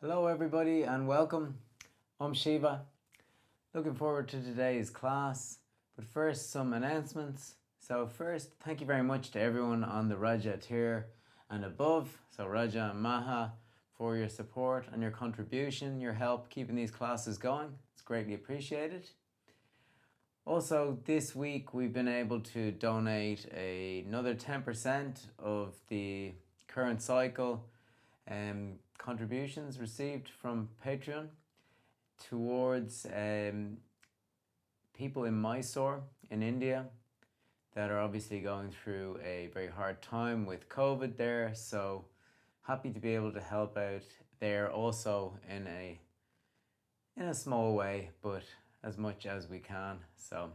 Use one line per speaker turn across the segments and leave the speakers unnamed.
Hello everybody and welcome. I'm Shiva. Looking forward to today's class. But first, some announcements. So first, thank you very much to everyone on the Raja tier and above. So Raja and Maha, for your support and your contribution, your help keeping these classes going. It's greatly appreciated. Also, this week we've been able to donate another 10% of the current cycle contributions received from Patreon towards people in Mysore in India that are obviously going through a very hard time with COVID there. So happy to be able to help out there also in a small way, but as much as we can. So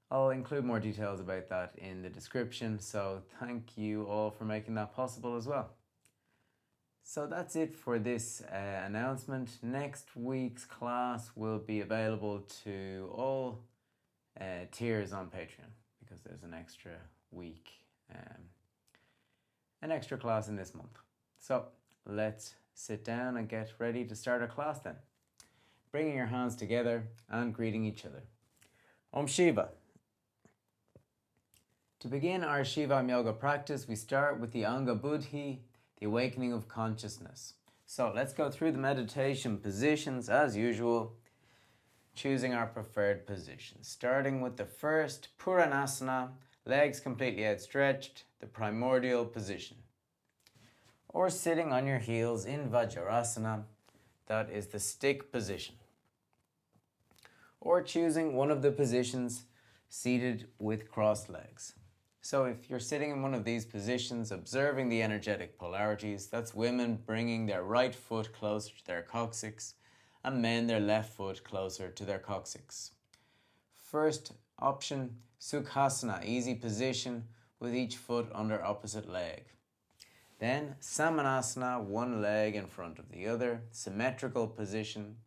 I'll include more details about that in the description. So thank you all for making that possible as well. So that's it for this announcement. Next week's class will be available to all tiers on Patreon because there's an extra week, an extra class in this month. So let's sit down and get ready to start our class then. Bringing your hands together and greeting each other. Om Shiva. To begin our Shivam Yoga practice, we start with the Anga Buddhi, the awakening of consciousness. So let's go through the meditation positions as usual, choosing our preferred position. Starting with the first, Puranasana, legs completely outstretched, the primordial position. Or sitting on your heels in Vajrasana, that is the stick position. Or choosing one of the positions seated with crossed legs. So if you're sitting in one of these positions, observing the energetic polarities, that's women bringing their right foot closer to their coccyx and men their left foot closer to their coccyx. First option, Sukhasana, easy position with each foot under opposite leg. Then Samanasana, one leg in front of the other, symmetrical position.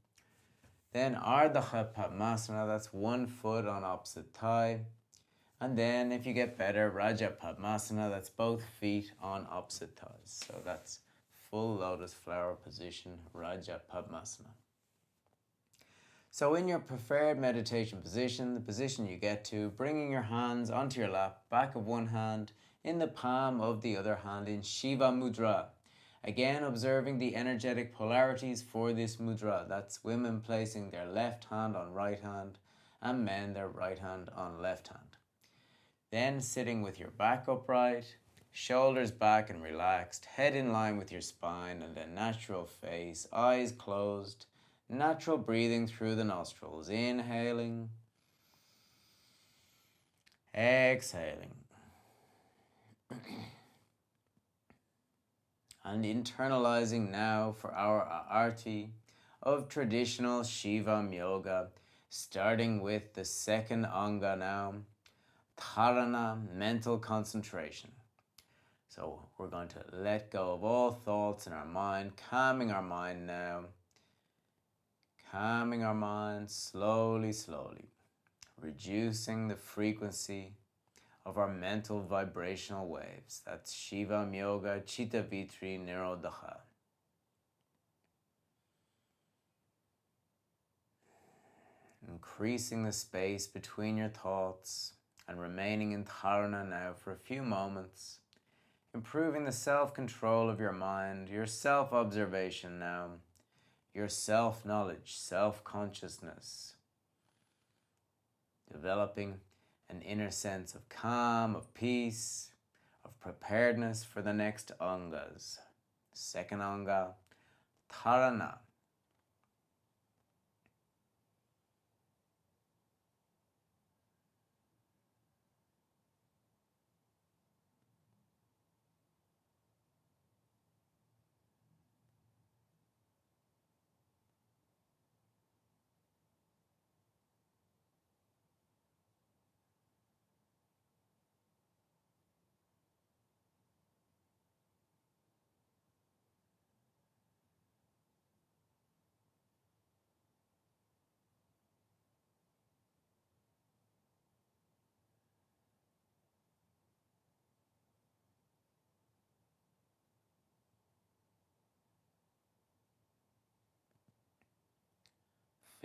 Then Ardha Padmasana, that's one foot on opposite thigh. And then if you get better, Raja Padmasana, that's both feet on opposite thighs. So that's full lotus flower position, Raja Padmasana. So in your preferred meditation position, the position you get to, bringing your hands onto your lap, back of one hand, in the palm of the other hand in Shiva Mudra. Again, observing the energetic polarities for this mudra. That's women placing their left hand on right hand and men their right hand on left hand. Then sitting with your back upright, shoulders back and relaxed, head in line with your spine and a natural face, eyes closed, natural breathing through the nostrils, inhaling, exhaling, and internalizing now for our arti of traditional Shivam Yoga, starting with the second Anga now, Dharana, mental concentration. So we're going to let go of all thoughts in our mind, calming our mind now. Calming our mind slowly, slowly. Reducing the frequency of our mental vibrational waves. That's Shivam Yoga, Chitta Vitri Nirodha. Increasing the space between your thoughts and remaining in Dharana now for a few moments, improving the self-control of your mind, your self-observation now, your self-knowledge, self-consciousness, developing an inner sense of calm, of peace, of preparedness for the next Angas. Second Anga, Dharana.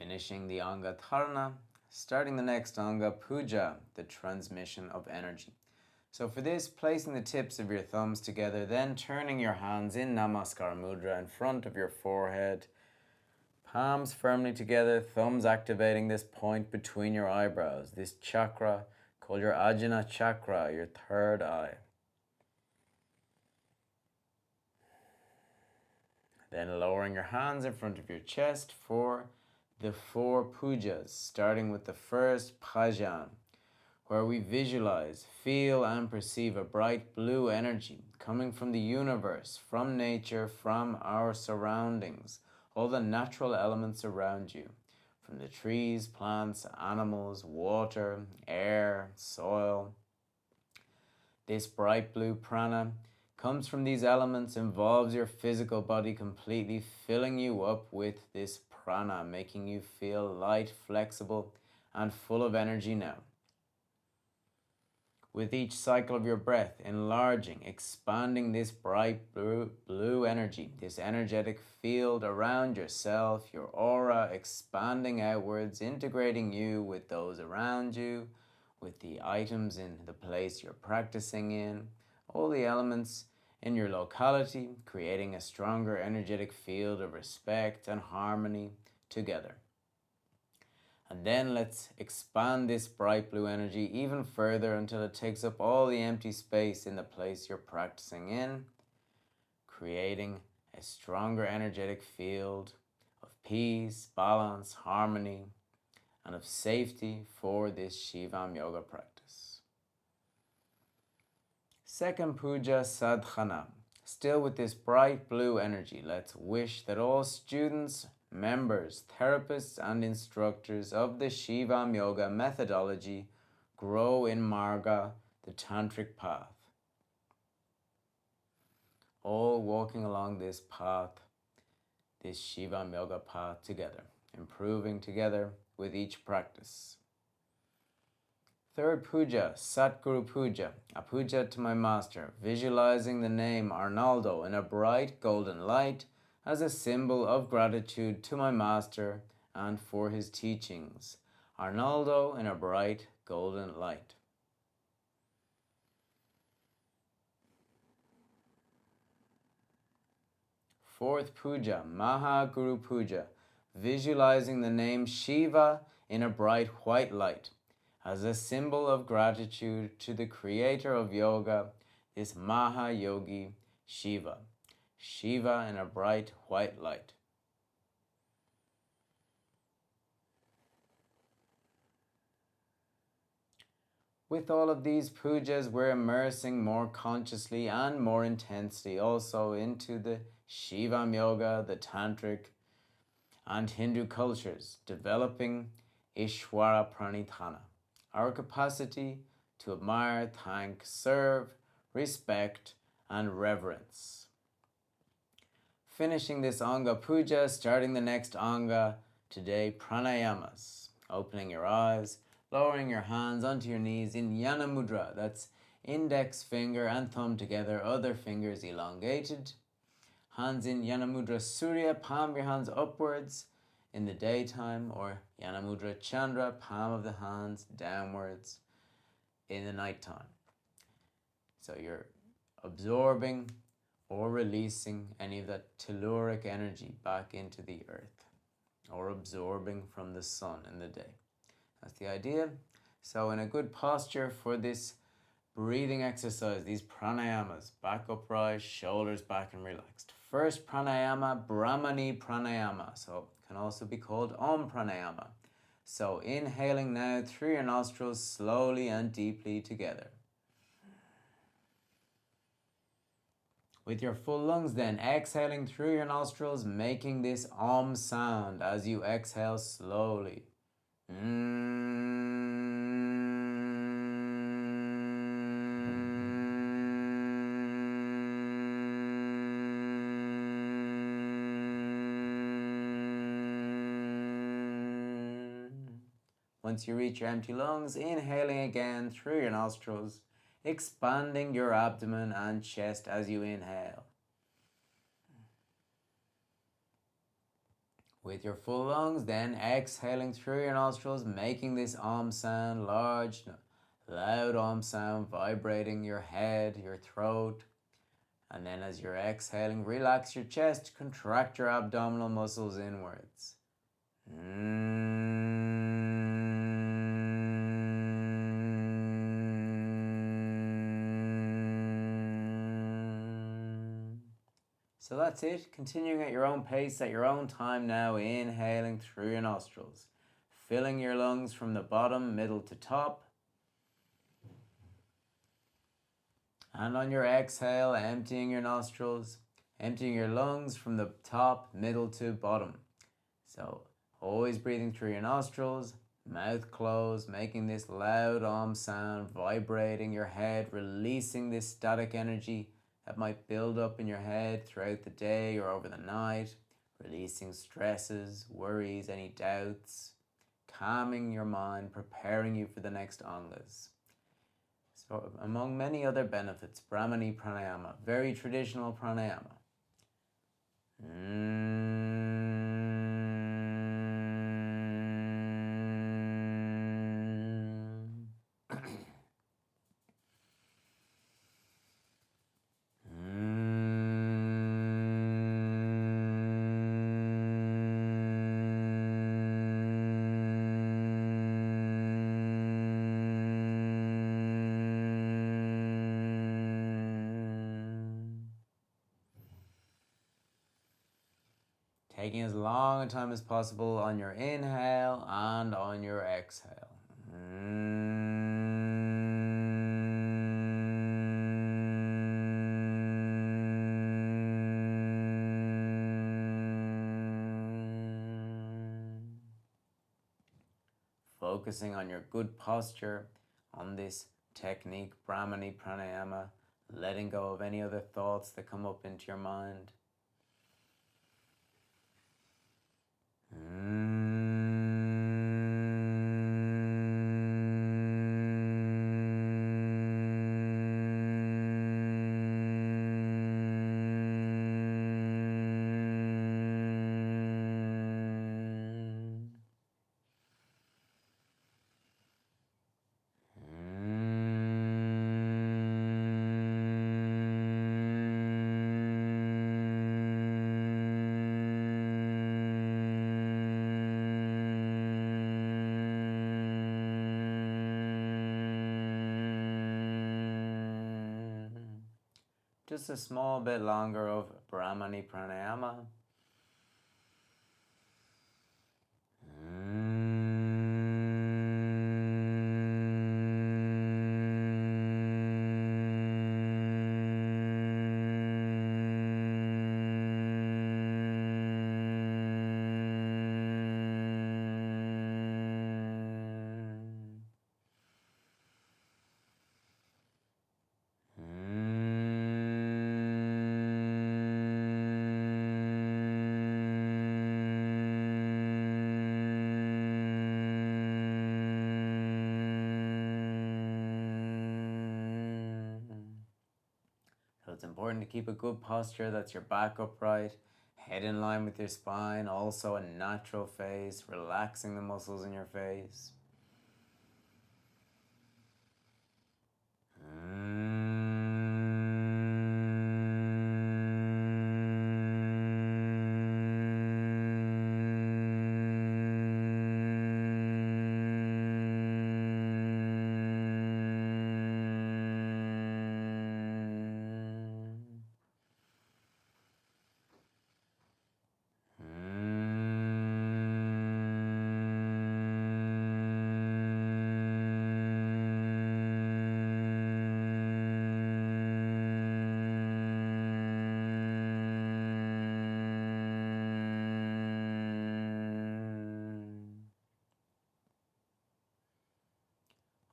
finishing the Anga Dharana, starting the next Anga Puja, the transmission of energy. So for this, placing the tips of your thumbs together, then turning your hands in Namaskar Mudra in front of your forehead, palms firmly together, thumbs activating this point between your eyebrows, this chakra called your Ajna chakra, your third eye. Then lowering your hands in front of your chest for the 4 pujas, starting with the first bhajan, where we visualize, feel, and perceive a bright blue energy coming from the universe, from nature, from our surroundings, all the natural elements around you, from the trees, plants, animals, water, air, soil. This bright blue prana comes from these elements, involves your physical body completely, filling you up with this prana, making you feel light, flexible, and full of energy now. With each cycle of your breath, enlarging, expanding this bright blue energy, this energetic field around yourself, your aura, expanding outwards, integrating you with those around you, with the items in the place you're practicing in, all the elements in your locality, creating a stronger energetic field of respect and harmony together. And then let's expand this bright blue energy even further until it takes up all the empty space in the place you're practicing in, creating a stronger energetic field of peace, balance, harmony, and of safety for this Shivam yoga practice. Second puja, sadhana. Still with this bright blue energy, let's wish that all students, members, therapists, and instructors of the Shivam yoga methodology grow in Marga, the tantric path. All walking along this path, this Shivam yoga path together, improving together with each practice. Third puja, Satguru Puja, a puja to my master, visualizing the name Arnaldo in a bright golden light as a symbol of gratitude to my master and for his teachings. Arnaldo in a bright golden light. Fourth puja, Mahaguru Puja, visualizing the name Shiva in a bright white light as a symbol of gratitude to the creator of yoga, this Mahayogi Shiva. Shiva in a bright white light. With all of these pujas, we're immersing more consciously and more intensely also into the Shivam yoga, the tantric, and Hindu cultures, developing Ishwara Pranidhana, our capacity to admire, thank, serve, respect, and reverence. Finishing this Anga Puja, starting the next Anga, today pranayamas, opening your eyes, lowering your hands onto your knees in Yana Mudra, that's index finger and thumb together, other fingers elongated. Hands in Yana Mudra Surya, palm your hands upwards in the daytime, or Yana Mudra Chandra, palm of the hands downwards in the nighttime. So you're absorbing or releasing any of that telluric energy back into the earth, or absorbing from the sun in the day. That's the idea. So in a good posture for this breathing exercise, these pranayamas, back upright, shoulders back and relaxed. First pranayama, Brahmani pranayama, so it can also be called Om pranayama. So inhaling now through your nostrils slowly and deeply together. With your full lungs then, exhaling through your nostrils, making this Om sound as you exhale slowly. Once you reach your empty lungs, inhaling again through your nostrils, expanding your abdomen and chest as you inhale. with your full lungs, then exhaling through your nostrils, making this Om sound, large, loud Om sound, vibrating your head, your throat. And then as you're exhaling, relax your chest, contract your abdominal muscles inwards. So that's it. Continuing at your own pace, at your own time now, inhaling through your nostrils, filling your lungs from the bottom, middle to top. And on your exhale, emptying your nostrils, emptying your lungs from the top, middle to bottom. So always breathing through your nostrils, mouth closed, making this loud Om sound, vibrating your head, releasing this static energy that might build up in your head throughout the day or over the night, releasing stresses, worries, any doubts, calming your mind, preparing you for the next angas. So among many other benefits, Brahmani pranayama, very traditional pranayama. Taking as long a time as possible on your inhale and on your exhale. Focusing on your good posture, on this technique, Brahmani pranayama, letting go of any other thoughts that come up into your mind. Just a small bit longer of Brahmani pranayama. It's important to keep a good posture. That's your back upright, head in line with your spine, also a natural face, relaxing the muscles in your face.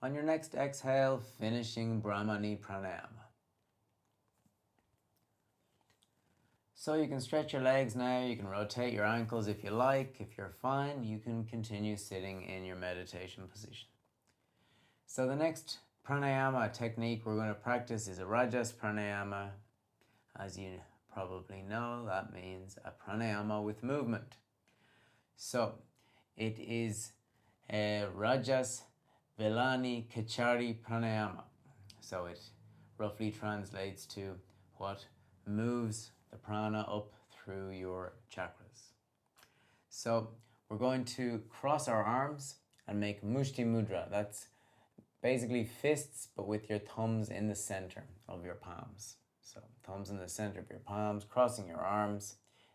On your next exhale, finishing Brahmani pranayama. So you can stretch your legs now, you can rotate your ankles if you like. If you're fine, you can continue sitting in your meditation position. So the next pranayama technique we're going to practice is a Rajas pranayama. As you probably know, that means a pranayama with movement. So it is Rajas Velani Kachari Pranayama. So it roughly translates to what moves the prana up through your chakras. So we're going to cross our arms and make Mushti Mudra. That's basically fists, but with your thumbs in the center of your palms. So thumbs in the center of your palms, crossing your arms.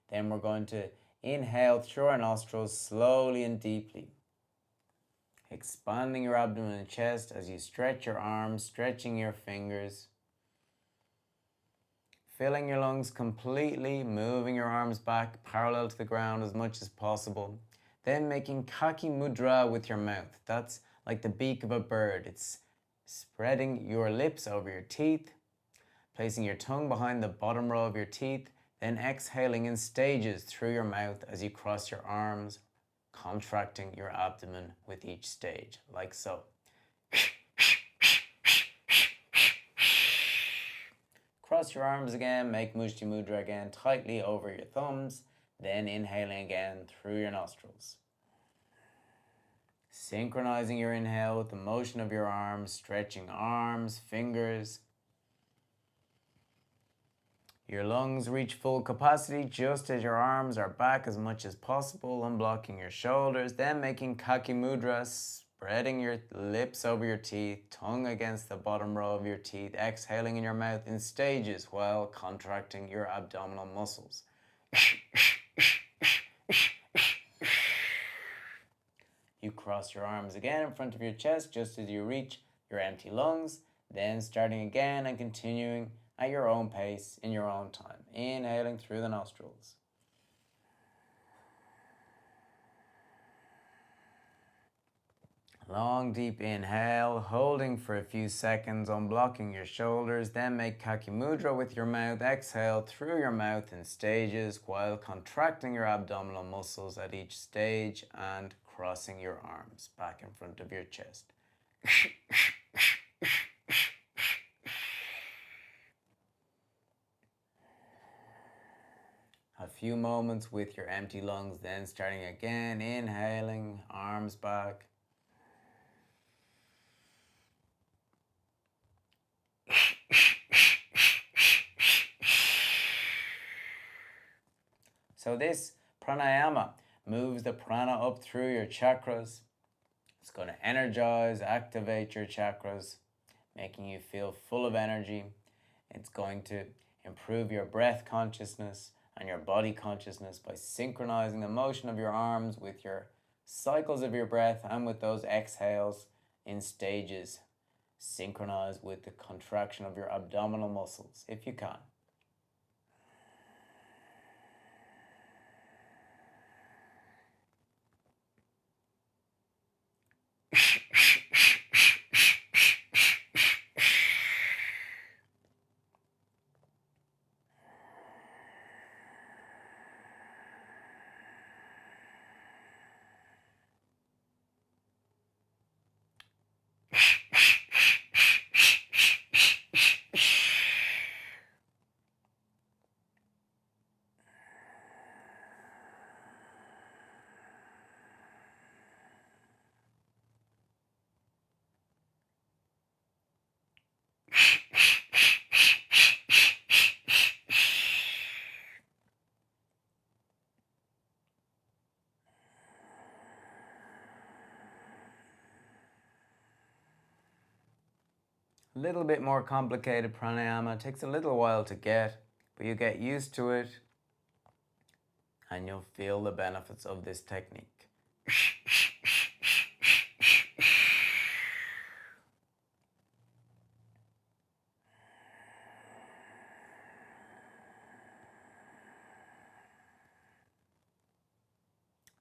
Then we're going to inhale through our nostrils slowly and deeply, expanding your abdomen and chest as you stretch your arms, stretching your fingers, filling your lungs completely, moving your arms back parallel to the ground as much as possible. Then making Kaki Mudra with your mouth. That's like the beak of a bird. It's spreading your lips over your teeth, placing your tongue behind the bottom row of your teeth, then exhaling in stages through your mouth as you cross your arms, contracting your abdomen with each stage, like so. Cross your arms again, make Mushti Mudra again tightly over your thumbs, then inhaling again through your nostrils. Synchronizing your inhale with the motion of your arms, stretching arms, fingers. Your lungs reach full capacity just as your arms are back as much as possible, unblocking your shoulders, then making Kaki Mudra, spreading your lips over your teeth, tongue against the bottom row of your teeth, exhaling in your mouth in stages while contracting your abdominal muscles. You cross your arms again in front of your chest just as you reach your empty lungs, then starting again and continuing at your own pace, in your own time, inhaling through the nostrils. Long, deep inhale, holding for a few seconds, unblocking your shoulders, then make Kaki Mudra with your mouth. Exhale through your mouth in stages while contracting your abdominal muscles at each stage and crossing your arms back in front of your chest. A few moments with your empty lungs, then starting again, inhaling, arms back. So this pranayama moves the prana up through your chakras. It's going to energize, activate your chakras, making you feel full of energy. It's going to improve your breath consciousness and your body consciousness by synchronizing the motion of your arms with your cycles of your breath and with those exhales in stages. Synchronize with the contraction of your abdominal muscles if you can. A little bit more complicated pranayama, takes a little while to get, but you get used to it and you'll feel the benefits of this technique.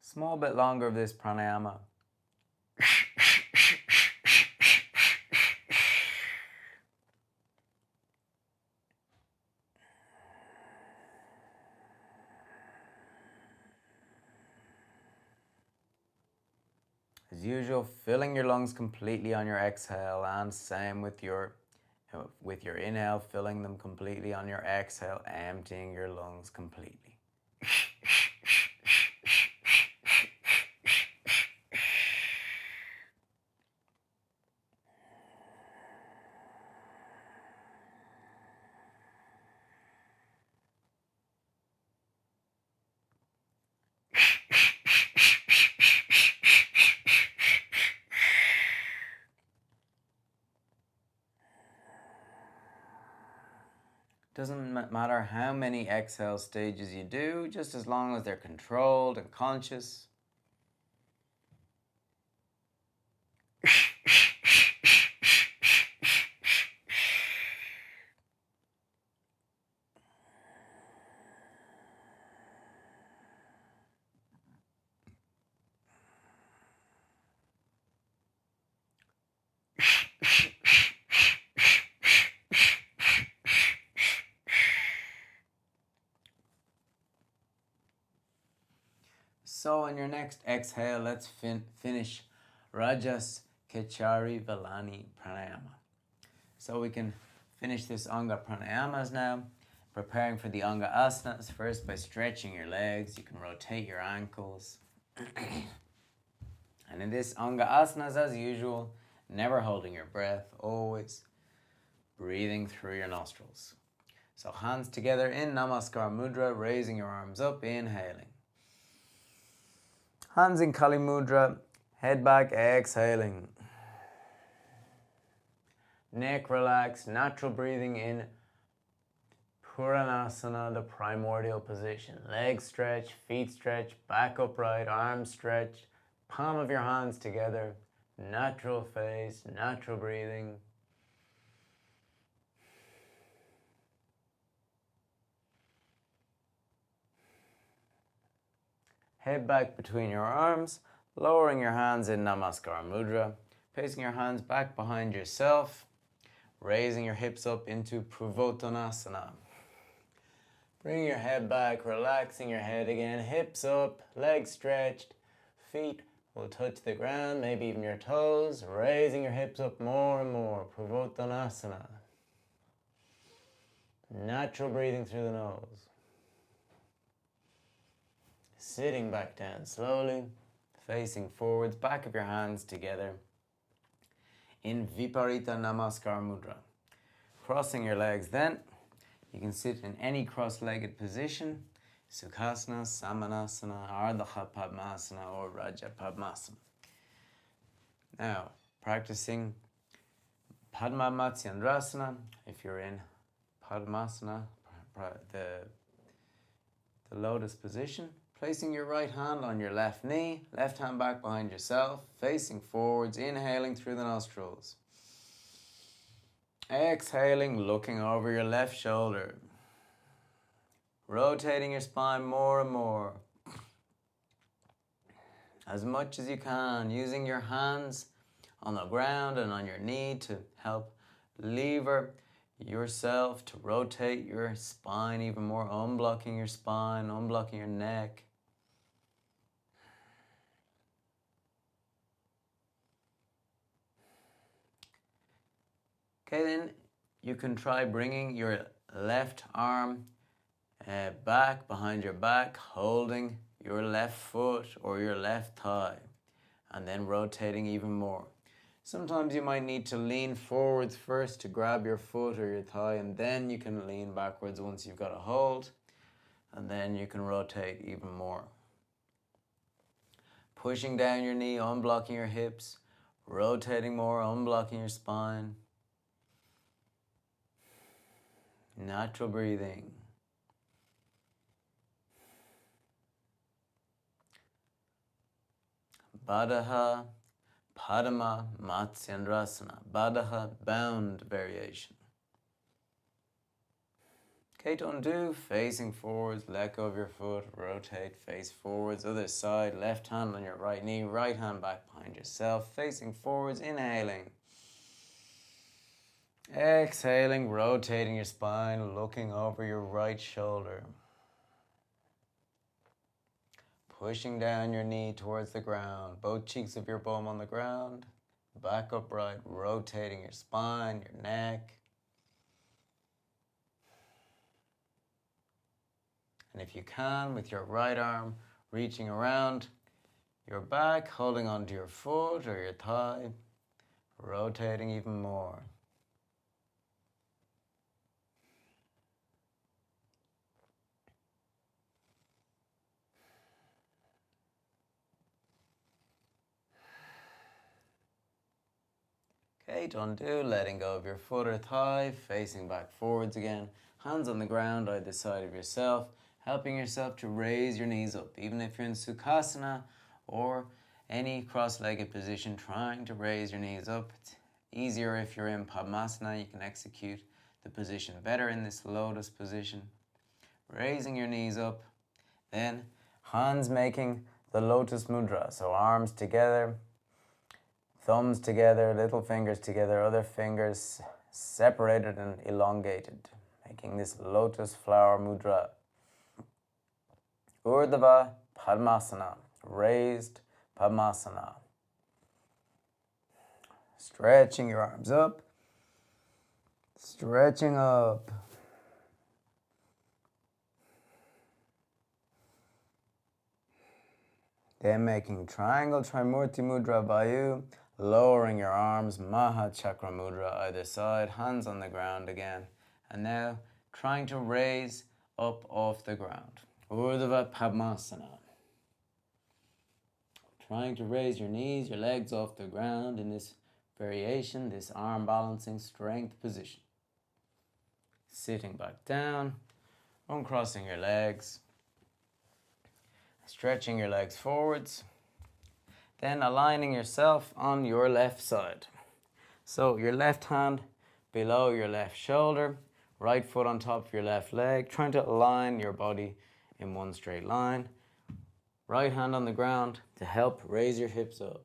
Small bit longer of this pranayama. As usual, filling your lungs completely on your exhale, and same with your inhale, filling them completely on your exhale, emptying your lungs completely. Doesn't matter how many exhale stages you do, just as long as they're controlled and conscious. So on your next exhale, let's finish Rajas Kechari Velani Pranayama. So we can finish this Anga Pranayamas now, preparing for the Anga Asanas first by stretching your legs. You can rotate your ankles. And in this Anga Asanas, as usual, never holding your breath, always breathing through your nostrils. So hands together in Namaskar Mudra, raising your arms up, inhaling. Hands in Kali Mudra, head back, exhaling. Neck relaxed, natural breathing in Puranasana, the primordial position. Legs stretch, feet stretch, back upright, arms stretch, palm of your hands together. Natural face, natural breathing. Head back between your arms, lowering your hands in Namaskar Mudra, placing your hands back behind yourself, raising your hips up into Pruvottanasana. Bring your head back, relaxing your head again, hips up, legs stretched, feet will touch the ground, maybe even your toes, raising your hips up more and more, Pruvottanasana. Natural breathing through the nose. Sitting back down slowly, facing forwards, back of your hands together in Viparita Namaskar Mudra. Crossing your legs then, you can sit in any cross-legged position, Sukhasana, Samanasana, Ardha Padmasana, or Raja Padmasana. Now, practicing Padma Matsyendrasana, if you're in Padmasana, the lotus position, placing your right hand on your left knee, left hand back behind yourself, facing forwards, inhaling through the nostrils. Exhaling, looking over your left shoulder. Rotating your spine more and more. As much as you can, using your hands on the ground and on your knee to help lever yourself to rotate your spine even more, unblocking your spine, unblocking your neck. Okay, then you can try bringing your left arm back behind your back, holding your left foot or your left thigh, and then rotating even more. Sometimes you might need to lean forwards first to grab your foot or your thigh, and then you can lean backwards once you've got a hold, and then you can rotate even more. Pushing down your knee, unblocking your hips, rotating more, unblocking your spine. Natural breathing. Badaha, Padma, Matsyendrasana. Badaha, bound variation. Okay, to undo, facing forwards, let go of your foot, rotate, face forwards, other side, left hand on your right knee, right hand back behind yourself, facing forwards, inhaling. Exhaling, rotating your spine, looking over your right shoulder. Pushing down your knee towards the ground, both cheeks of your bum on the ground, back upright, rotating your spine, your neck. And if you can, with your right arm, reaching around your back, holding onto your foot or your thigh, rotating even more. Okay, Okay, to undo, letting go of your foot or thigh, facing back forwards again. Hands on the ground either side of yourself, helping yourself to raise your knees up. Even if you're in Sukhasana or any cross-legged position, trying to raise your knees up. It's easier if you're in Padmasana. You can execute the position better in this lotus position. Raising your knees up. Then hands making the lotus mudra. So arms together, thumbs together, little fingers together, other fingers separated and elongated, making this lotus flower mudra. Urdhva Padmasana, raised Padmasana. Stretching your arms up, stretching up. Then making triangle Trimurti Mudra Vayu, lowering your arms, Maha Chakra Mudra either side, hands on the ground again. And now trying to raise up off the ground. Urdhva Padmasana. Trying to raise your knees, your legs off the ground in this variation, this arm balancing strength position. Sitting back down, uncrossing your legs, stretching your legs forwards, then aligning yourself on your left side. So your left hand below your left shoulder, right foot on top of your left leg, trying to align your body in one straight line. Right hand on the ground to help raise your hips up.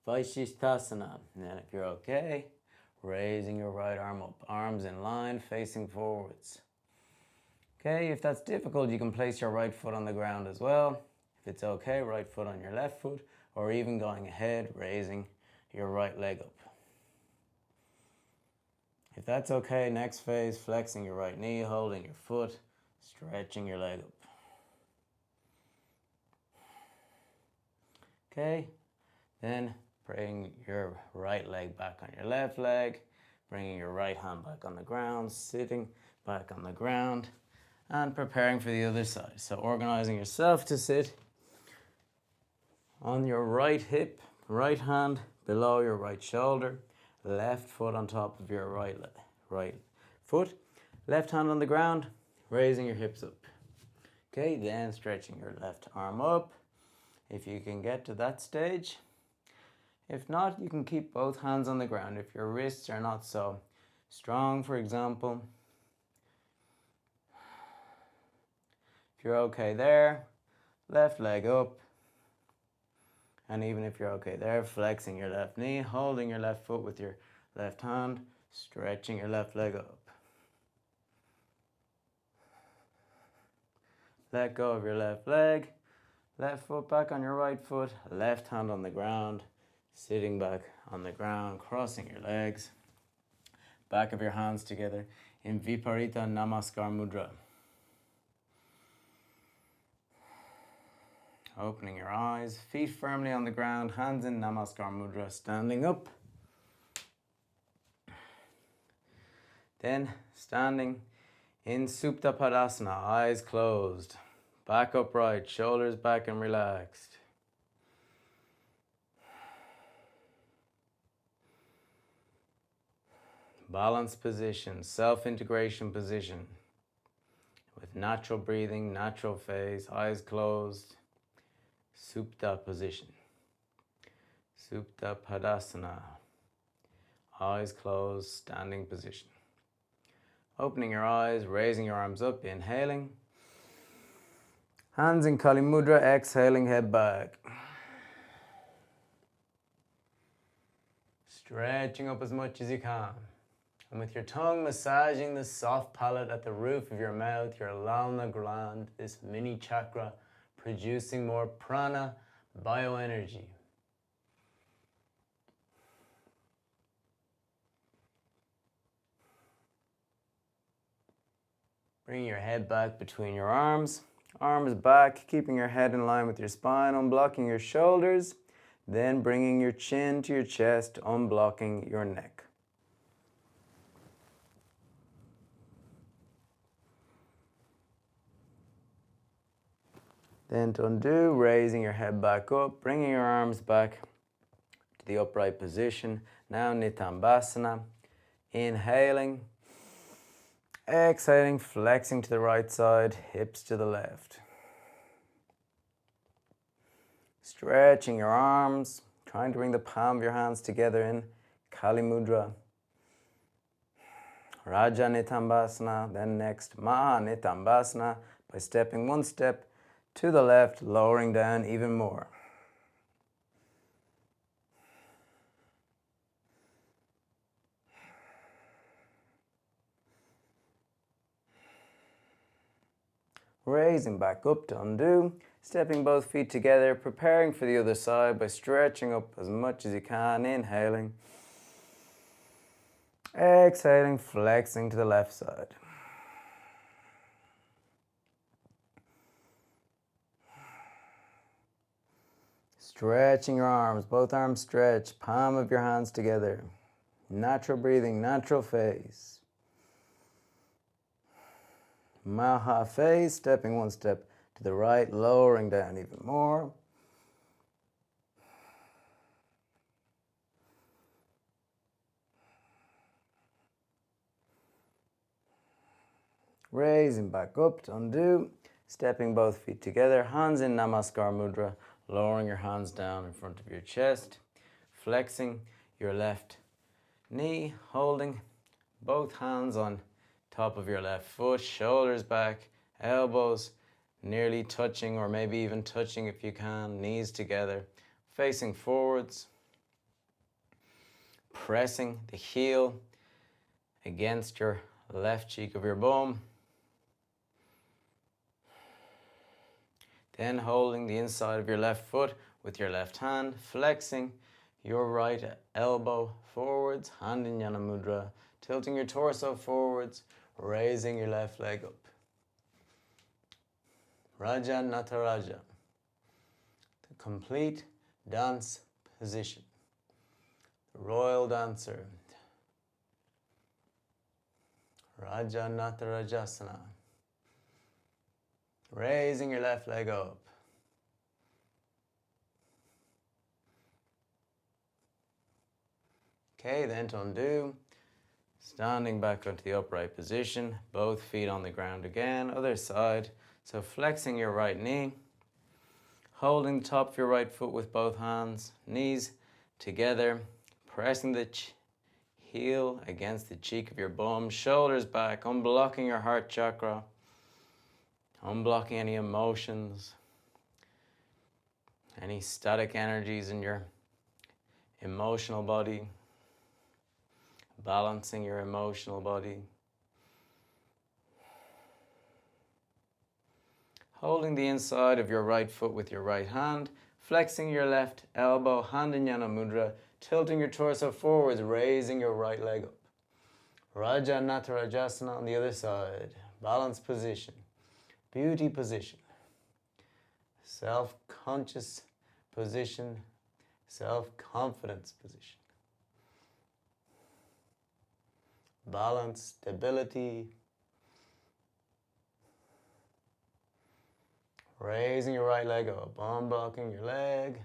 Vaishishthasana. And then if you're okay, raising your right arm up. Arms in line, facing forwards. Okay, if that's difficult, you can place your right foot on the ground as well. If it's okay, right foot on your left foot, or even going ahead, raising your right leg up. If that's okay, next phase, flexing your right knee, holding your foot, stretching your leg up. Okay, then bring your right leg back on your left leg, bringing your right hand back on the ground, sitting back on the ground, and preparing for the other side. So organizing yourself to sit on your right hip, right hand below your right shoulder, left foot on top of your right foot, left hand on the ground, raising your hips up. Okay, then stretching your left arm up, if you can get to that stage. If not, you can keep both hands on the ground if your wrists are not so strong, for example. If you're okay there, left leg up. And even if you're okay there, flexing your left knee, holding your left foot with your left hand, stretching your left leg up. Let go of your left leg, left foot back on your right foot, left hand on the ground, sitting back on the ground, crossing your legs, back of your hands together in Viparita Namaskar Mudra. Opening your eyes, feet firmly on the ground, hands in Namaskar Mudra, standing up. Then standing in Supta Padasana, eyes closed, back upright, shoulders back and relaxed. Balanced position, self-integration position with natural breathing, natural phase, eyes closed. Supta position. Supta Padasana. Eyes closed, standing position. Opening your eyes, raising your arms up, inhaling. Hands in Kali Mudra, exhaling, head back. Stretching up as much as you can. And with your tongue massaging the soft palate at the roof of your mouth, your Lalna gland, this mini chakra, producing more prana, bioenergy. Bring your head back between your arms, arms back, keeping your head in line with your spine, unblocking your shoulders, then bringing your chin to your chest, unblocking your neck. Then to undo, raising your head back up, bringing your arms back to the upright position. Now Nitambasana. Inhaling. Exhaling, flexing to the right side, hips to the left. Stretching your arms, trying to bring the palm of your hands together in Kali Mudra. Raja Nitambasana, then next Maha Nitambasana by stepping one step to the left, lowering down even more. Raising back up to undo, stepping both feet together, preparing for the other side by stretching up as much as you can, inhaling. Exhaling, flexing to the left side. Stretching your arms, both arms stretched, palm of your hands together. Natural breathing, natural face. Maha face, stepping one step to the right, lowering down even more. Raising back up to undo, stepping both feet together, hands in Namaskar Mudra, lowering your hands down in front of your chest, flexing your left knee, holding both hands on top of your left foot, shoulders back, elbows nearly touching or maybe even touching if you can, knees together, facing forwards, pressing the heel against your left cheek of your bum, then holding the inside of your left foot with your left hand, flexing your right elbow forwards, hand in Jnana Mudra, tilting your torso forwards, raising your left leg up. Raja Nataraja, the complete dance position, the royal dancer. Raja Natarajasana, raising your left leg up. Okay, then to undo, standing back onto the upright position, both feet on the ground again, other side. So flexing your right knee, holding the top of your right foot with both hands, knees together, pressing the heel against the cheek of your bum, shoulders back, unblocking your heart chakra, unblocking any emotions, any static energies in your emotional body, balancing your emotional body. Holding the inside of your right foot with your right hand, flexing your left elbow, hand in Jnana Mudra, tilting your torso forwards, raising your right leg up. Raja Natarajasana on the other side, balanced position, beauty position, self-conscious position, self-confidence position. Balance, stability, raising your right leg up, unblocking your leg,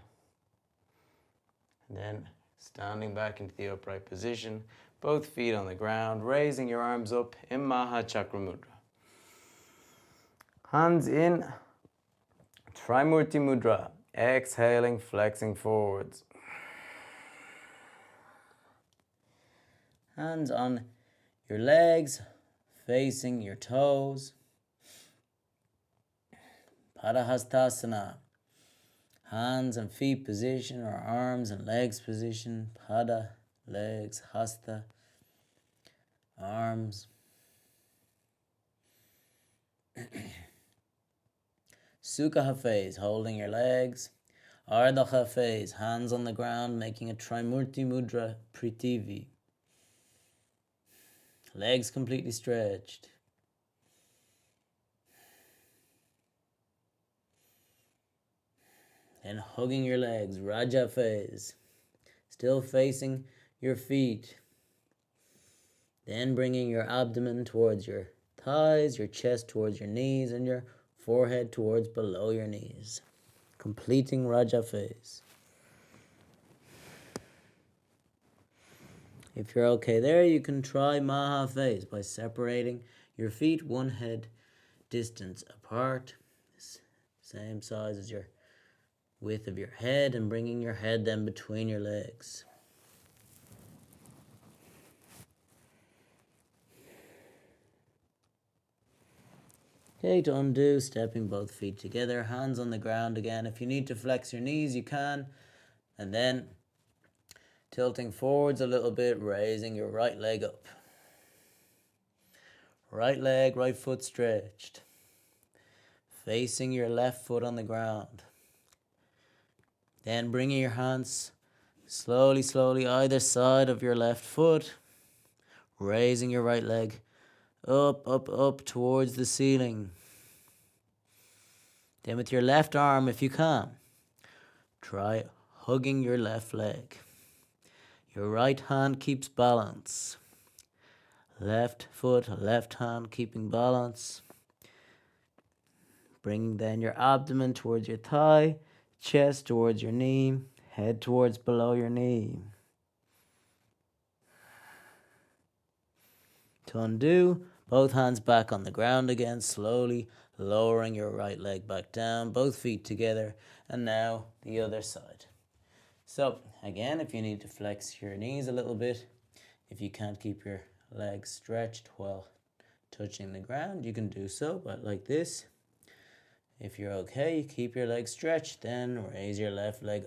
and then standing back into the upright position, both feet on the ground, raising your arms up in Maha Chakra Mudra. Hands in Trimurti Mudra, exhaling, flexing forwards. Hands on your legs, facing your toes. Padahastasana, hands and feet position or arms and legs position. Pada, legs, hasta, arms. Sukha Hafiz, holding your legs. Ardha Hafiz, hands on the ground, making a Trimurti Mudra Prithvi. Legs completely stretched. And hugging your legs, Raja Phase, still facing your feet. Then bringing your abdomen towards your thighs, your chest towards your knees, and your forehead towards below your knees. Completing Raja Phase. If you're okay there, you can try Maha phase by separating your feet one head distance apart, same size as your width of your head, and bringing your head then between your legs. Okay, to undo, stepping both feet together, hands on the ground again. If you need to flex your knees, you can. And then tilting forwards a little bit, raising your right leg up. Right leg, right foot stretched. Facing your left foot on the ground. Then bringing your hands slowly either side of your left foot. Raising your right leg up towards the ceiling. Then with your left arm, if you can, try hugging your left leg. Your right hand keeps balance. Left foot, left hand keeping balance. Bring then your abdomen towards your thigh, chest towards your knee, head towards below your knee. To undo, both hands back on the ground again, slowly lowering your right leg back down, both feet together, and now the other side. So, again, if you need to flex your knees a little bit, if you can't keep your legs stretched while touching the ground, you can do so, but like this. If you're okay, keep your legs stretched, then raise your left leg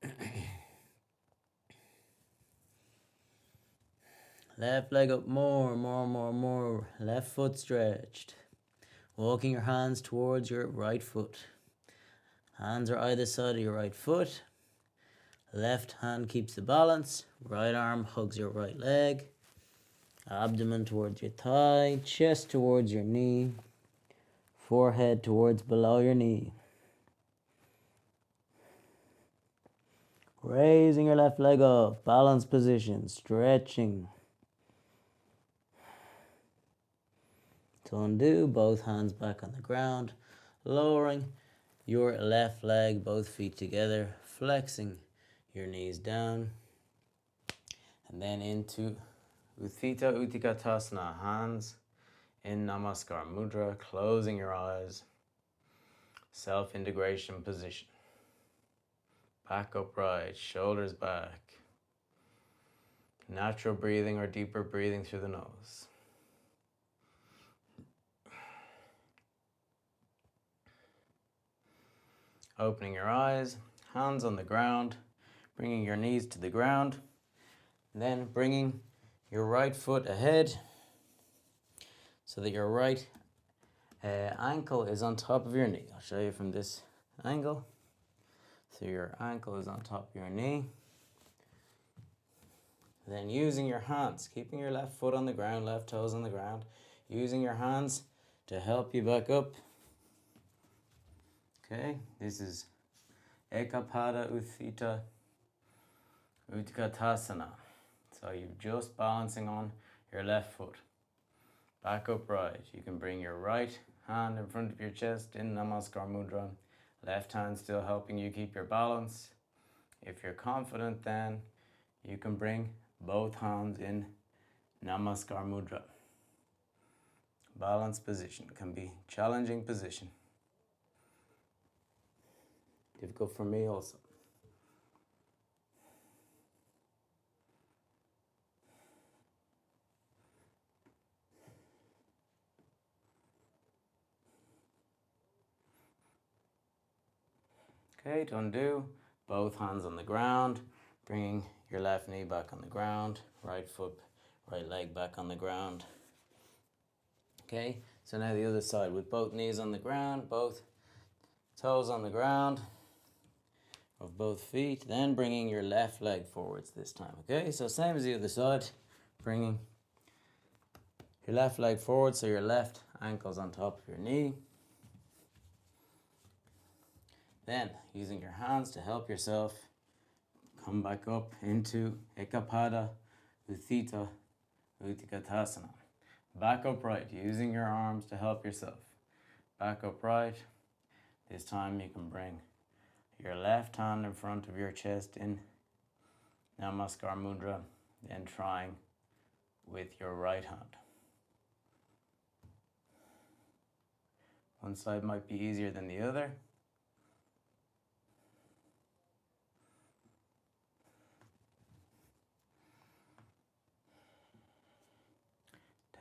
up. Left leg up more. Left foot stretched. Walking your hands towards your right foot. Hands are either side of your right foot. Left hand keeps the balance. Right arm hugs your right leg. Abdomen towards your thigh. Chest towards your knee. Forehead towards below your knee. Raising your left leg up. Balance position. Stretching. To undo, both hands back on the ground, lowering your left leg, both feet together, flexing your knees down, and then into Utthita Utthikatasana, hands in Namaskar Mudra, closing your eyes, self-integration position. Back upright, shoulders back, natural breathing or deeper breathing through the nose. Opening your eyes, hands on the ground, bringing your knees to the ground, and then bringing your right foot ahead so that your right ankle is on top of your knee. I'll show you from this angle. So your ankle is on top of your knee. Then using your hands, keeping your left foot on the ground, left toes on the ground, using your hands to help you back up. Okay, this is Ekapada Utthita Utkatasana. So you're just balancing on your left foot. Back upright. You can bring your right hand in front of your chest in Namaskar Mudra. Left hand still helping you keep your balance. If you're confident, then you can bring both hands in Namaskar Mudra. Balance position can be challenging position. Difficult for me also. Okay, to undo, both hands on the ground, bringing your left knee back on the ground, right foot, right leg back on the ground. Okay, so now the other side with both knees on the ground, both toes on the ground of both feet, then bringing your left leg forwards this time. Okay, so same as the other side, bringing your left leg forward so your left ankle's on top of your knee. Then, using your hands to help yourself, come back up into Ekapada Utthita Utthikatasana. Back upright, using your arms to help yourself. Back upright. This time you can bring your left hand in front of your chest in Namaskar Mudra, then trying with your right hand. One side might be easier than the other.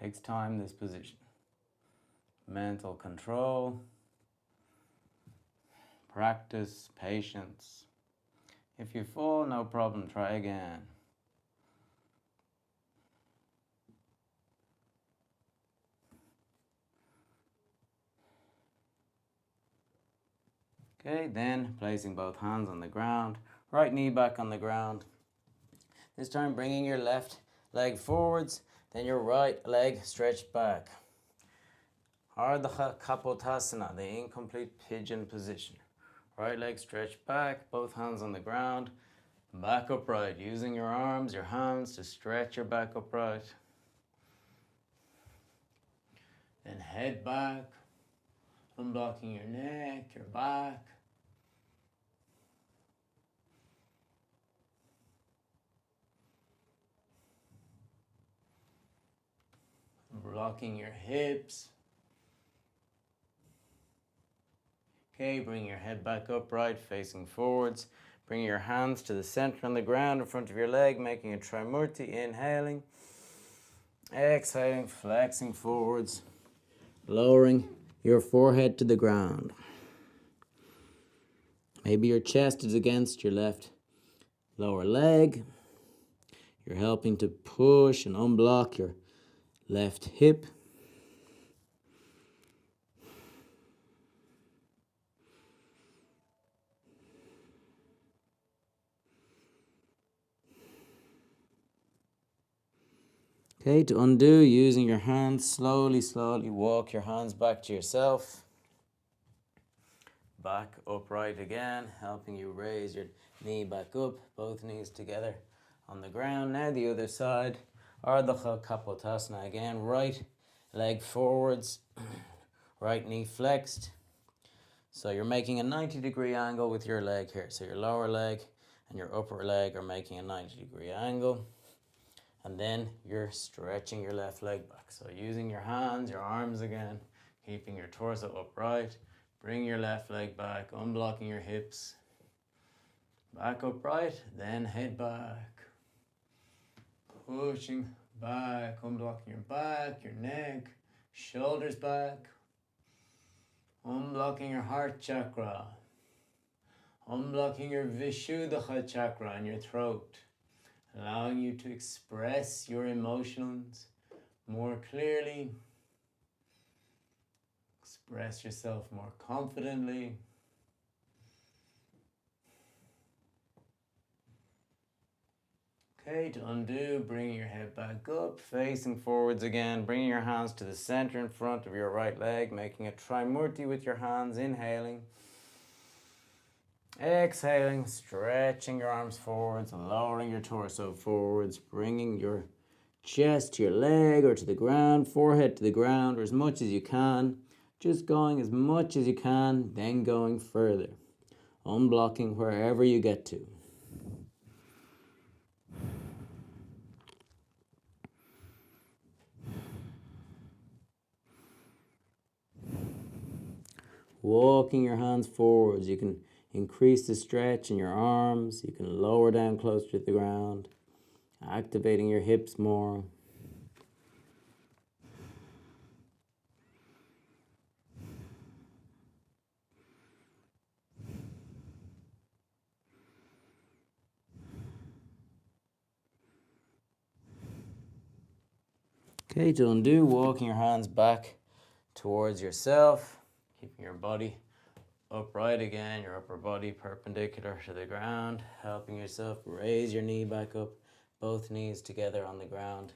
Takes time, this position. Mental control, practice, patience. If you fall, no problem, try again. Okay, then placing both hands on the ground, right knee back on the ground. This time bringing your left leg forwards, then your right leg stretched back. Ardha Kapotasana, the incomplete pigeon position. Right leg stretched back, both hands on the ground, back upright, using your arms, your hands to stretch your back upright. Then head back, unblocking your neck, your back. Blocking your hips. Okay, bring your head back upright, facing forwards. Bring your hands to the center on the ground in front of your leg, making a Trimurti, inhaling. Exhaling, flexing forwards, lowering your forehead to the ground. Maybe your chest is against your left lower leg. You're helping to push and unblock your left hip. Okay, to undo, using your hands, slowly walk your hands back to yourself. Back upright again, helping you raise your knee back up, both knees together on the ground. Now the other side, Ardha Kapotasana again, right leg forwards, right knee flexed. So you're making a 90-degree angle with your leg here. So your lower leg and your upper leg are making a 90-degree angle. And then you're stretching your left leg back. So using your hands, your arms again, keeping your torso upright. Bring your left leg back, unblocking your hips. Back upright, then head back. Pushing back, unblocking your back, your neck, shoulders back. Unblocking your heart chakra. Unblocking your Vishuddha chakra in your throat. Allowing you to express your emotions more clearly. Express yourself more confidently. Okay, to undo, bringing your head back up, facing forwards again, bringing your hands to the center in front of your right leg, making a Trimurti with your hands, inhaling. Exhaling, stretching your arms forwards, lowering your torso forwards, bringing your chest to your leg or to the ground, forehead to the ground, or as much as you can. Just going as much as you can, then going further. Unblocking wherever you get to. Walking your hands forwards. You can increase the stretch in your arms. You can lower down closer to the ground. Activating your hips more. Okay, to undo, walking your hands back towards yourself, keeping your body upright again, your upper body perpendicular to the ground, helping yourself raise your knee back up, both knees together on the ground.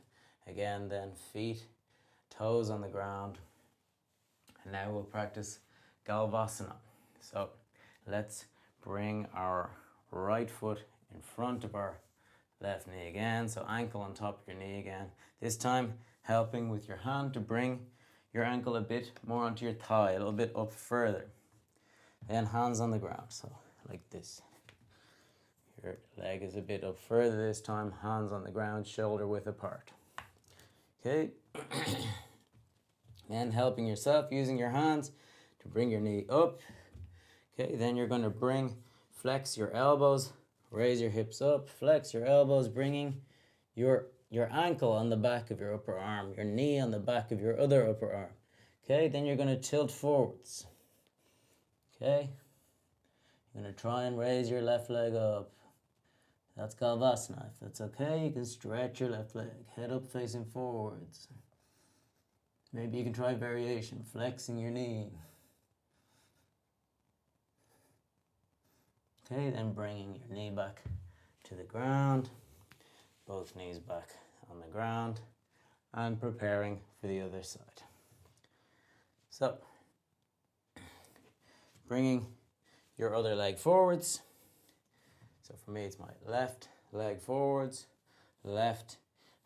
Again, then feet, toes on the ground. And now we'll practice Galvasana. So let's bring our right foot in front of our left knee again. So ankle on top of your knee again. This time helping with your hand to bring your ankle a bit more onto your thigh, a little bit up further. Then hands on the ground, so like this. Your leg is a bit up further this time, hands on the ground, shoulder width apart. Okay. And helping yourself using your hands to bring your knee up. Okay, then you're going to flex your elbows, raise your hips up, flex your elbows, bringing your ankle on the back of your upper arm, your knee on the back of your other upper arm. Okay, then you're going to tilt forwards. Okay, you're going to try and raise your left leg up. That's Galvasana. If that's okay, you can stretch your left leg, head up facing forwards. Maybe you can try variation, flexing your knee. Okay, then bringing your knee back to the ground, both knees back on the ground, and preparing for the other side. So, bringing your other leg forwards. So for me, it's my left leg forwards, left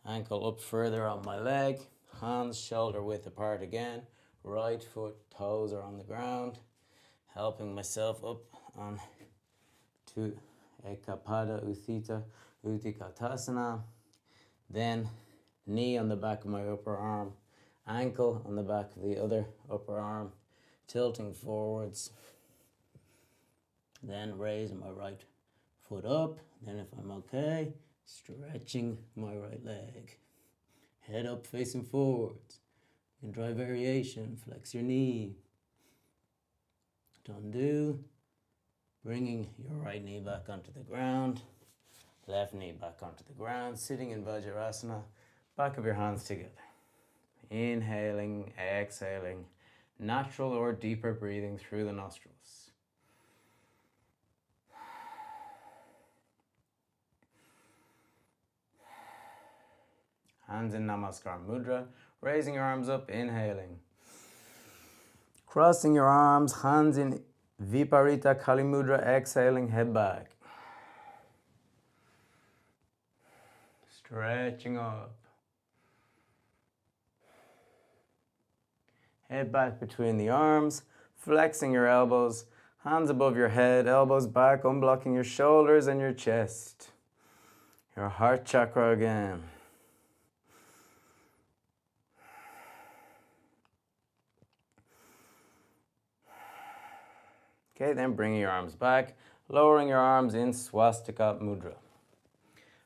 ankle up further on my leg, hands shoulder width apart again, right foot, toes are on the ground, helping myself up on to Ekapada Utthita then knee on the back of my upper arm, ankle on the back of the other upper arm, tilting forwards, then raise my right foot up, then if I'm okay, stretching my right leg, head up facing forwards. You can try variation, flex your knee, undo, bringing your right knee back onto the ground, left knee back onto the ground, sitting in Vajrasana, back of your hands together. Inhaling, exhaling, natural or deeper breathing through the nostrils. Hands in Namaskar Mudra, raising your arms up, inhaling. Crossing your arms, hands in Viparita Kali Mudra, exhaling, head back. Stretching up. Head back between the arms, flexing your elbows, hands above your head, elbows back, unblocking your shoulders and your chest. Your heart chakra again. Okay, then bringing your arms back, lowering your arms in Swastika Mudra.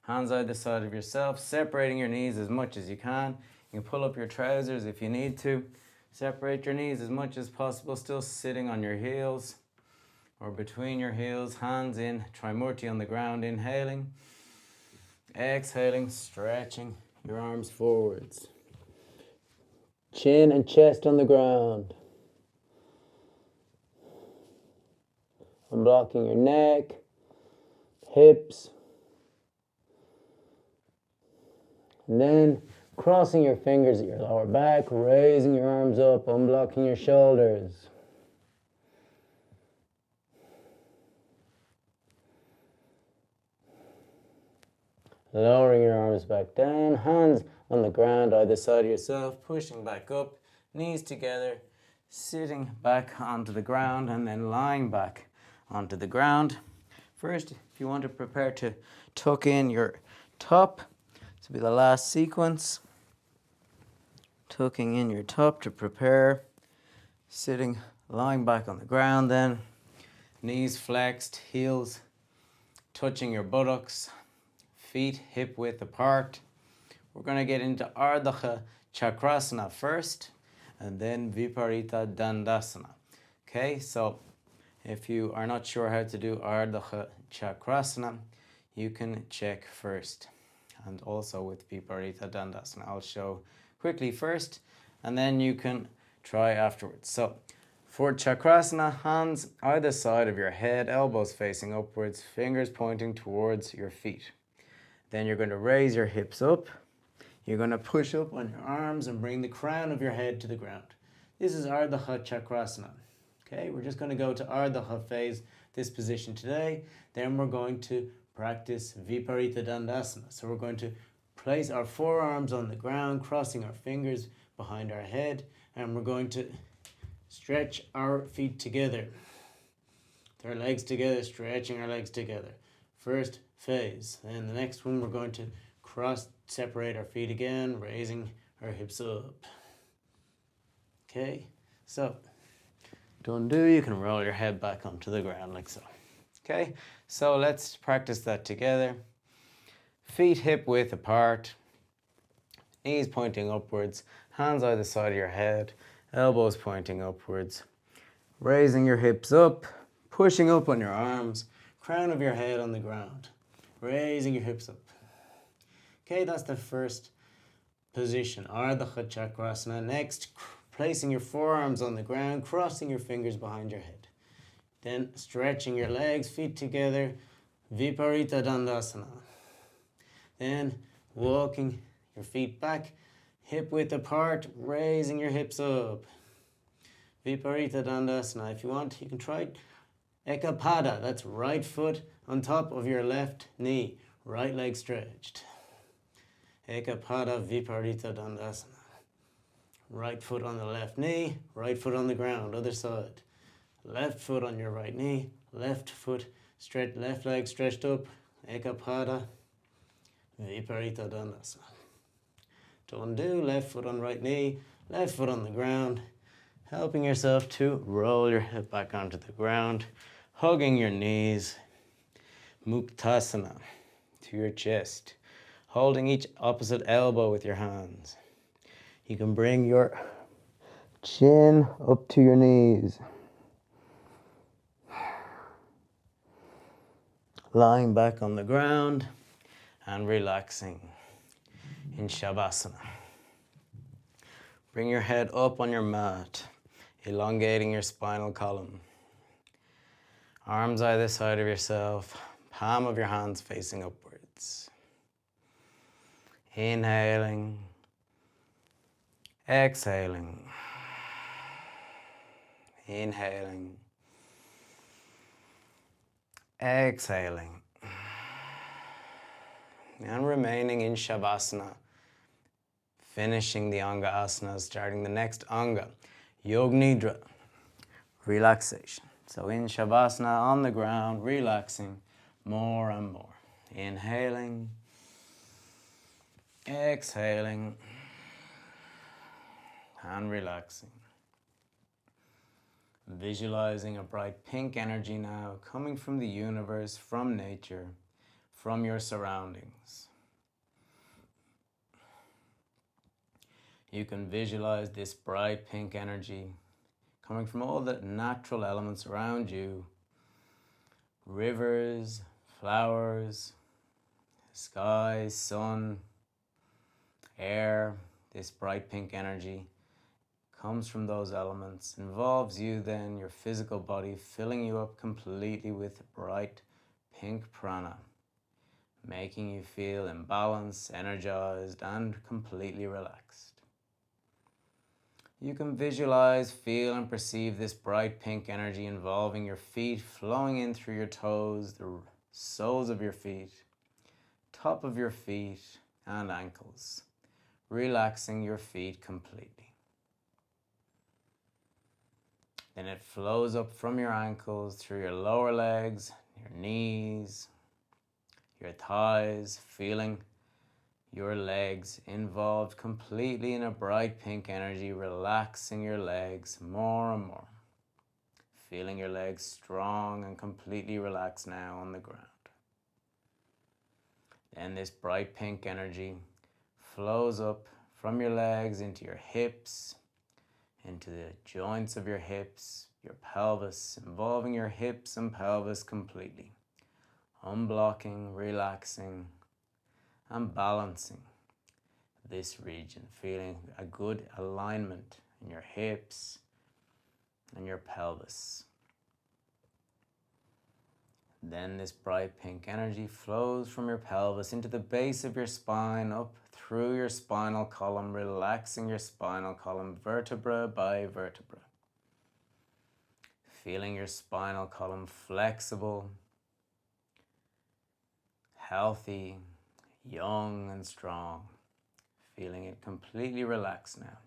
Hands either side of yourself, separating your knees as much as you can. You can pull up your trousers if you need to. Separate your knees as much as possible, still sitting on your heels or between your heels. Hands in Trimurti on the ground, inhaling. Exhaling, stretching your arms forwards. Chin and chest on the ground. Unblocking your neck, hips. And then crossing your fingers at your lower back, raising your arms up, unblocking your shoulders. Lowering your arms back down, hands on the ground either side of yourself, pushing back up, knees together, sitting back onto the ground and then lying back onto the ground. First, if you want to prepare to tuck in your top, this will be the last sequence. Tucking in your top to prepare, sitting, lying back on the ground then, knees flexed, heels touching your buttocks, feet hip width apart. We're going to get into Ardha Chakrasana first, and then Viparita Dandasana. Okay, so if you are not sure how to do Ardha Chakrasana, you can check first, and also with Viparita Dandasana. I'll show quickly first, and then you can try afterwards. So, for Chakrasana, hands either side of your head, elbows facing upwards, fingers pointing towards your feet. Then you're going to raise your hips up. You're going to push up on your arms and bring the crown of your head to the ground. This is Ardha Chakrasana. Okay, we're just going to go to Ardha phase, this position today. Then we're going to practice Viparita Dandasana. So we're going to place our forearms on the ground, crossing our fingers behind our head, and we're going to stretch our feet together. With our legs together, stretching our legs together.
first phase. And the next one, we're going to separate our feet again, raising our hips up. Okay, so to undo, you can roll your head back onto the ground like so. Okay, so let's practice that together. Feet hip width apart, knees pointing upwards, hands either side of your head, elbows pointing upwards. Raising your hips up, pushing up on your arms, crown of your head on the ground. Raising your hips up. Okay, that's the first position, Ardha Chakrasana. Next, placing your forearms on the ground, crossing your fingers behind your head. Then stretching your legs, feet together, Viparita Dandasana. Then walking your feet back, hip width apart, raising your hips up. Viparita Dandasana. If you want, you can try Ekapada. That's right foot on top of your left knee, right leg stretched. Ekapada Viparita Dandasana. Right foot on the left knee, right foot on the ground, other side. Left foot on your right knee, left foot stretched, left leg stretched up. Ekapada Viparita Dandasana. To undo, left foot on right knee, left foot on the ground, helping yourself to roll your hip back onto the ground, hugging your knees. Muktasana to your chest, holding each opposite elbow with your hands. You can bring your chin up to your knees. Lying back on the ground and relaxing in Shavasana. Bring your head up on your mat, elongating your spinal column. Arms either side of yourself, palm of your hands facing upwards. Inhaling, exhaling, inhaling, exhaling, and remaining in Shavasana, finishing the Anga asanas, starting the next Anga, Yoga Nidra, relaxation. So in Shavasana, on the ground, relaxing more and more. Inhaling, exhaling, and relaxing. Visualizing a bright pink energy now coming from the universe, from nature, from your surroundings. You can visualize this bright pink energy coming from all the natural elements around you. Rivers, flowers, sky, sun, air. This bright pink energy comes from those elements, involves you then, your physical body, filling you up completely with bright pink prana, making you feel in balance, energized, and completely relaxed. You can visualize, feel, and perceive this bright pink energy involving your feet, flowing in through your toes, the soles of your feet, top of your feet, and ankles, relaxing your feet completely. Then it flows up from your ankles through your lower legs, your knees, your thighs, feeling your legs involved completely in a bright pink energy, relaxing your legs more and more. Feeling your legs strong and completely relaxed now on the ground. Then this bright pink energy flows up from your legs into your hips, into the joints of your hips, your pelvis, involving your hips and pelvis completely. Unblocking, relaxing, and balancing this region, feeling a good alignment in your hips and your pelvis. Then this bright pink energy flows from your pelvis into the base of your spine, up through your spinal column, relaxing your spinal column vertebra by vertebra. Feeling your spinal column flexible, healthy, young and strong. Feeling it completely relaxed now.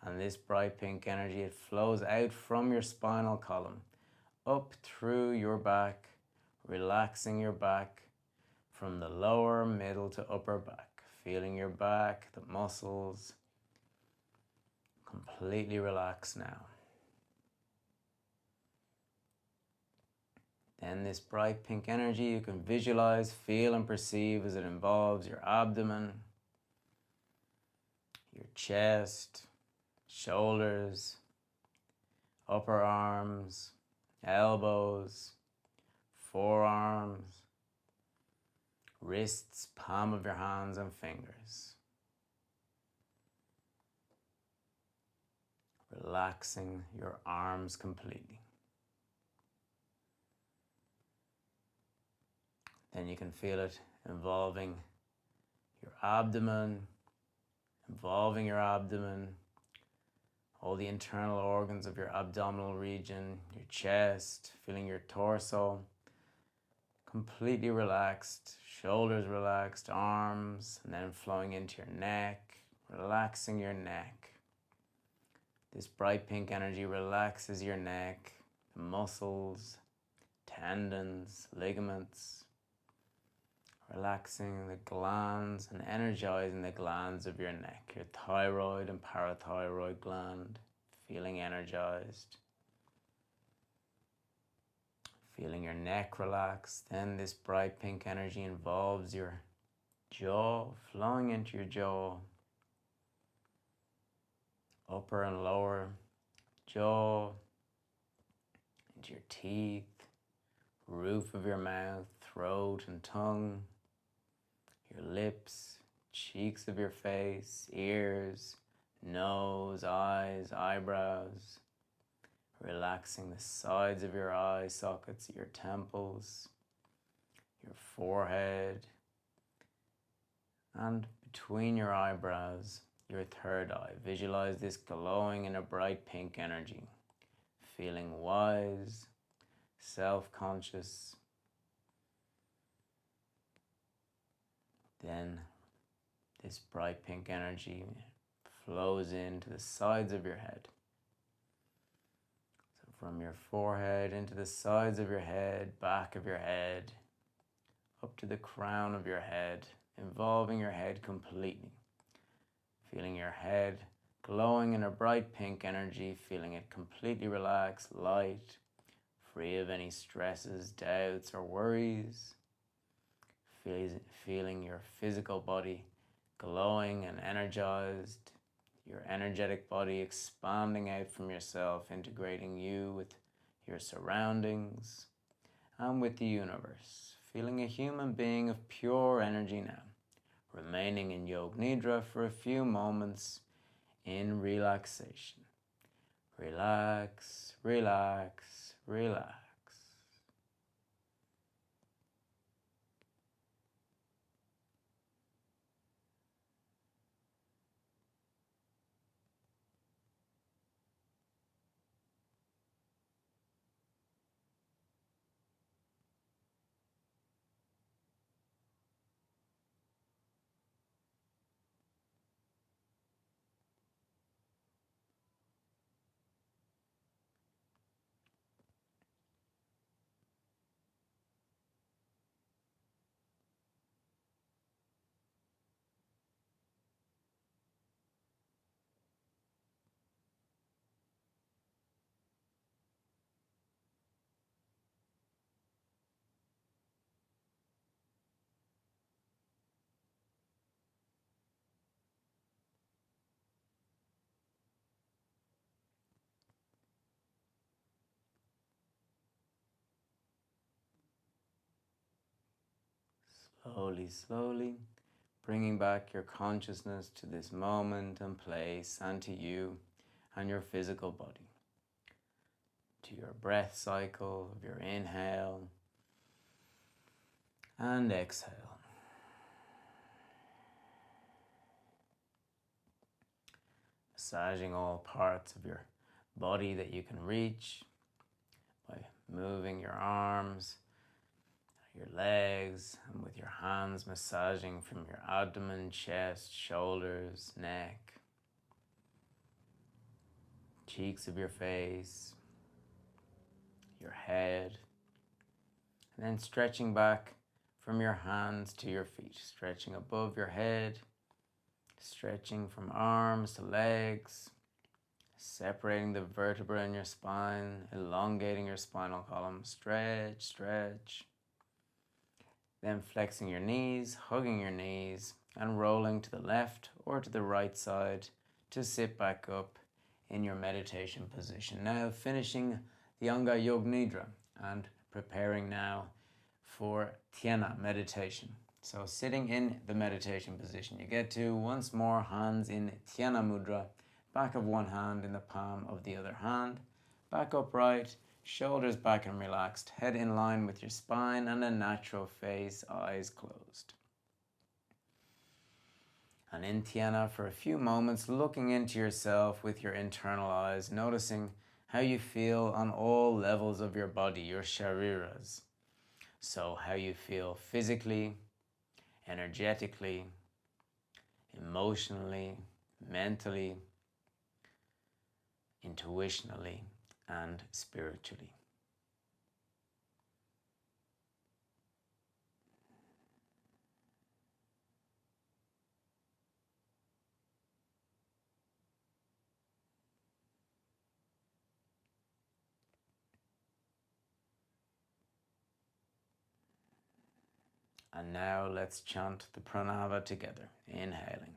And this bright pink energy, it flows out from your spinal column, up through your back,
relaxing your back from the lower, middle to upper back. Feeling your back, the muscles, completely relaxed now. Then this bright pink energy you can visualize, feel and perceive as it involves your abdomen, your chest, shoulders, upper arms, elbows, forearms, wrists, palm of your hands and fingers. Relaxing your arms completely. Then you can feel it involving your abdomen, all the internal organs of your abdominal region, your chest, feeling your torso completely relaxed, shoulders relaxed, arms, and then flowing into your neck, relaxing your neck. This bright pink energy relaxes your neck, the muscles, tendons, ligaments, relaxing the glands and energizing the glands of your neck, your thyroid and parathyroid gland, feeling energized. Feeling your neck relax. Then this bright pink energy involves your jaw, flowing into your jaw, upper and lower jaw, into your teeth, roof of your mouth, throat and tongue, your lips, cheeks of your face, ears, nose, eyes, eyebrows, relaxing the sides of your eye sockets, your temples, your forehead, and between your eyebrows, your third eye. Visualize this glowing in a bright pink energy, feeling wise, self-conscious. Then this bright pink energy flows into the sides of your head. So from your forehead into the sides of your head, back of your head, up to the crown of your head, involving your head completely. Feeling your head glowing in a bright pink energy, feeling it completely relaxed, light, free of any stresses, doubts, or worries. Feeling your physical body glowing and energized, your energetic body expanding out from yourself, integrating you with your surroundings and with the universe. Feeling a human being of pure energy now, remaining in Yoga Nidra for a few moments in relaxation. Relax, relax, relax. Slowly, slowly, bringing back your consciousness to this moment and place and to you and your physical body. To your breath cycle of your inhale and exhale. Massaging all parts of your body that you can reach by moving your arms, your legs, and with your hands massaging from your abdomen, chest, shoulders, neck, cheeks of your face, your head, And then stretching back from your hands to your feet, stretching above your head, stretching from arms to legs, separating the vertebra in your spine, elongating your spinal column. Stretch, stretch. Then flexing your knees, hugging your knees, and rolling to the left or to the right side to sit back up in your meditation position. Now finishing the Anga Yoga Nidra and preparing now for Dhyana meditation. So sitting in the meditation position, you get to once more hands in Dhyana Mudra, back of one hand in the palm of the other hand, back upright, shoulders back and relaxed, head in line with your spine and a natural face, eyes closed. And in Dhyana for a few moments, looking into yourself with your internal eyes, noticing how you feel on all levels of your body, your shariras. So how you feel physically, energetically, emotionally, mentally, intuitionally, and spiritually. And now let's chant the pranava together, inhaling.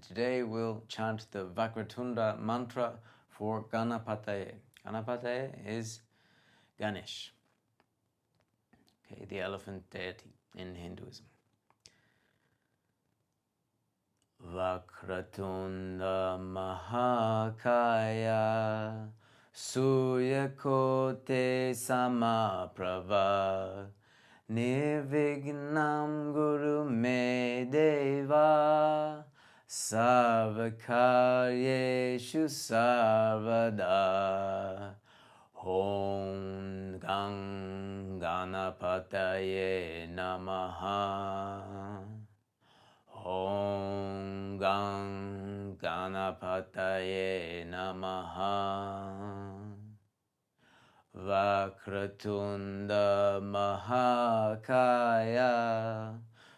Today we'll chant the Vakratunda mantra for Ganapataye. Ganapataye is Ganesh, okay, the elephant deity in Hinduism. Vakratunda Mahakaya Suryakote Samaprava Nirvignam Guru Me Deva Sarvakaryeshu Sarvada Om Ganapataye Namaha. Om Ganapataye Namaha. Vakratunda Mahakaya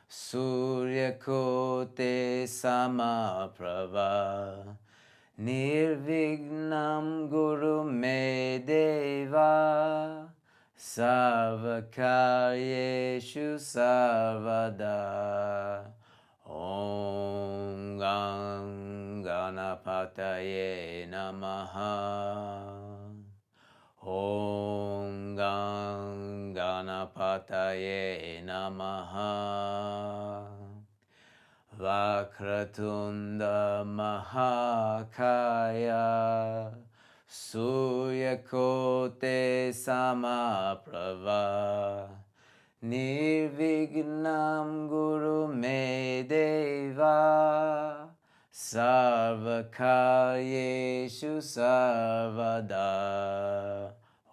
Suryakote Samaprava Nirvignam Guru Me Deva Sarvakaryeshu Sarvada Om Ganapataye Namaha. Om Ganapataye Namaha. Vakratunda Mahakaya Suryakote Samaprava Nirvignam Guru Me Deva Sarvakaryeshu Sarvada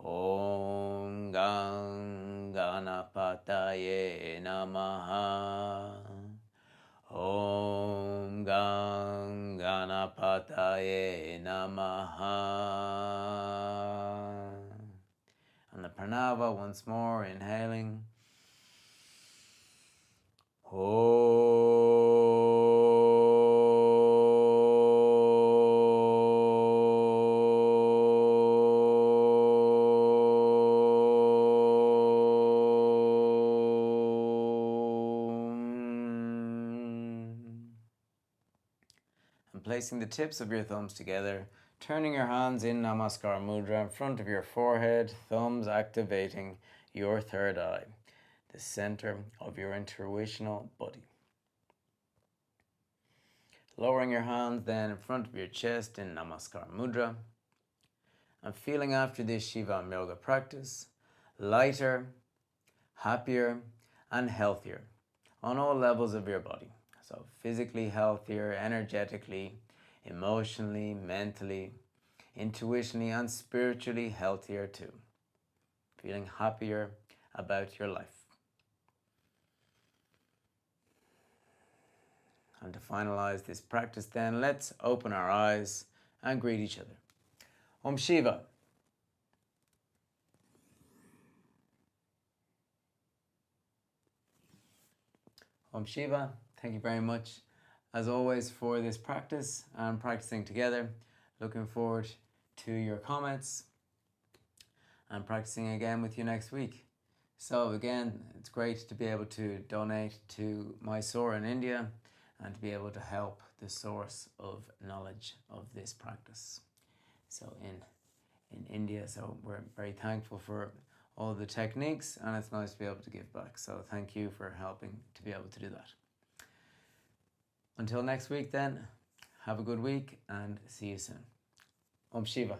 Om Ganapataye Namaha. Om Ganapataye Namaha. And the pranava once more, inhaling. And placing the tips of your thumbs together, turning your hands in Namaskar Mudra in front of your forehead, thumbs activating your third eye, the center of your intuitional body. Lowering your hands then in front of your chest in Namaskar Mudra. And feeling after this Shivam yoga practice lighter, happier, and healthier on all levels of your body. So physically healthier, energetically, emotionally, mentally, intuitionally, and spiritually healthier too. Feeling happier about your life. And to finalize this practice then, let's open our eyes and greet each other. Om Shiva. Om Shiva. Thank you very much, as always, for this practice and practicing together. Looking forward to your comments and practicing again with you next week. So again, it's great to be able to donate to Mysore in India and to be able to help the source of knowledge of this practice. So in India, so we're very thankful for all the techniques, and it's nice to be able to give back. So thank you for helping to be able to do that. Until next week then, have a good week and see you soon. Om Shiva.